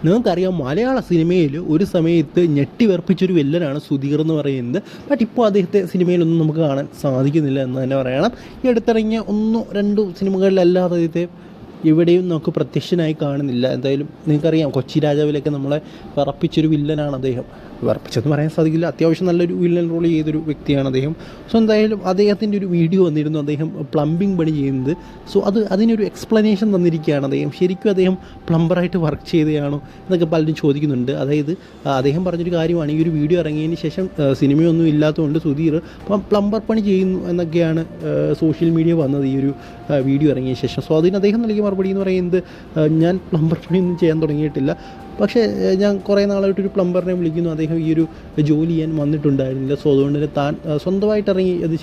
നിങ്ങൾക്കറിയാം മലയാള സിനിമയിൽ ഒരു സമയത്ത് ഞെട്ടി വെറുപ്പിച്ചൊരു വില്ലനാണ് സുധീർ എന്ന് പറയുന്നത്. ബട്ട് ഇപ്പോൾ അദ്ദേഹത്തെ സിനിമയിലൊന്നും നമുക്ക് കാണാൻ സാധിക്കുന്നില്ല എന്ന് തന്നെ പറയണം. ഈ അടുത്തിറങ്ങിയ 1-2 സിനിമകളിലല്ലാതെ അദ്ദേഹത്തെ എവിടെയും നമുക്ക് പ്രത്യക്ഷനായി കാണുന്നില്ല. എന്തായാലും നിങ്ങൾക്കറിയാം കൊച്ചി രാജാവിലൊക്കെ നമ്മളെ വിറപ്പിച്ചൊരു വില്ലനാണ് അദ്ദേഹം. വിറപ്പിച്ചെന്ന് പറയാൻ സാധിക്കില്ല, അത്യാവശ്യം നല്ലൊരു വില്ലൻ റോൾ ചെയ്തൊരു വ്യക്തിയാണ് അദ്ദേഹം. സോ എന്തായാലും അദ്ദേഹത്തിൻ്റെ ഒരു വീഡിയോ വന്നിരുന്നു, അദ്ദേഹം പ്ലംബിംഗ് പണി ചെയ്യുന്നത്. സോ അതിനൊരു എക്സ്പ്ലനേഷൻ തന്നിരിക്കുകയാണ് അദ്ദേഹം. ശരിക്കും അദ്ദേഹം പ്ലംബറായിട്ട് വർക്ക് ചെയ്തതാണോ എന്നൊക്കെ പലരും ചോദിക്കുന്നുണ്ട്. അതായത് അദ്ദേഹം പറഞ്ഞൊരു കാര്യമാണ്, ഈ ഒരു വീഡിയോ ഇറങ്ങിയതിന് ശേഷം സിനിമയൊന്നും ഇല്ലാത്തതുകൊണ്ട് സുധീർ പ്ലംബർ പണി ചെയ്യുന്നു എന്നൊക്കെയാണ് സോഷ്യൽ മീഡിയ വന്നത് ഈ ഒരു വീഡിയോ ഇറങ്ങിയ ശേഷം. സോ അതിന് അദ്ദേഹം നൽകിയ മറുപടി എന്ന് പറയുന്നത്, ഞാൻ പ്ലംബർ പണിയൊന്നും ചെയ്യാൻ തുടങ്ങിയിട്ടില്ല, പക്ഷേ ഞാൻ കുറേ നാളായിട്ടൊരു പ്ലംബറിനെ വിളിക്കുന്നു, അദ്ദേഹം ഈ ഒരു ജോലി ചെയ്യാൻ വന്നിട്ടുണ്ടായിരുന്നില്ല. സോ അതുകൊണ്ട് തന്നെ താൻ സ്വന്തമായിട്ട് ഇറങ്ങി അത്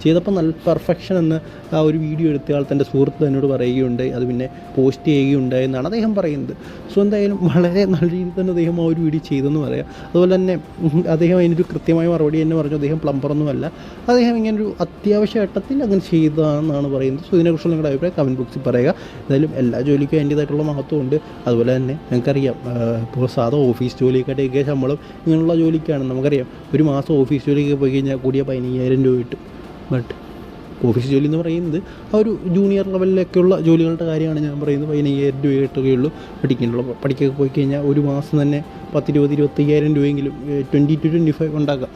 ചെയ്തപ്പോൾ നല്ല പെർഫെക്ഷൻ എന്ന് ആ ഒരു വീഡിയോ എടുത്തയാൾ തൻ്റെ സുഹൃത്ത് എന്നോട് പറയുകയുണ്ടായി. അത് പിന്നെ പോസ്റ്റ് ചെയ്യുകയുണ്ടായി എന്നാണ് അദ്ദേഹം പറയുന്നത്. സോ എന്തായാലും വളരെ നല്ല രീതിയിൽ തന്നെ അദ്ദേഹം ആ ഒരു വീഡിയോ ചെയ്തെന്ന് പറയാം. അതുപോലെ തന്നെ അദ്ദേഹം അതിനൊരു കൃത്യമായ മറുപടി തന്നെ പറഞ്ഞു, അദ്ദേഹം പ്ലംബറൊന്നുമല്ല, അദ്ദേഹം ഇങ്ങനൊരു അത്യാവശ്യ ഘട്ടത്തിൽ അങ്ങനെ ചെയ്തതാണെന്നാണ് പറയുന്നത്. സോ ഇതിനെക്കുറിച്ചുള്ള നിങ്ങളുടെ അഭിപ്രായം കമൻറ്റ് ബോക്സിൽ പറയുക. എന്തായാലും എല്ലാ ജോലിക്കും അതിൻ്റേതായിട്ടുള്ള മഹത്വമുണ്ട്. അതുപോലെ തന്നെ നിങ്ങൾക്കറിയാം, ഇപ്പോൾ സാധാ ഓഫീസ് ജോലിയൊക്കെ ശമ്പളം ഇങ്ങനെയുള്ള ജോലിക്കാണ്. നമുക്കറിയാം ഒരു മാസം ഓഫീസ് ജോലിക്ക് പോയി കഴിഞ്ഞാൽ കൂടിയ 15,000 രൂപ കിട്ടും. ബട്ട് ഓഫീസ് ജോലി എന്ന് പറയുന്നത് ആ ഒരു ജൂനിയർ ലെവലിലൊക്കെയുള്ള ജോലികളുടെ കാര്യമാണ് ഞാൻ പറയുന്നത്. 15,000 രൂപ കിട്ടുകയുള്ളൂ. പഠിക്കൊക്കെ പോയി കഴിഞ്ഞാൽ ഒരു മാസം തന്നെ 10-20-25,000 രൂപയെങ്കിലും 20-25 ഉണ്ടാക്കാം.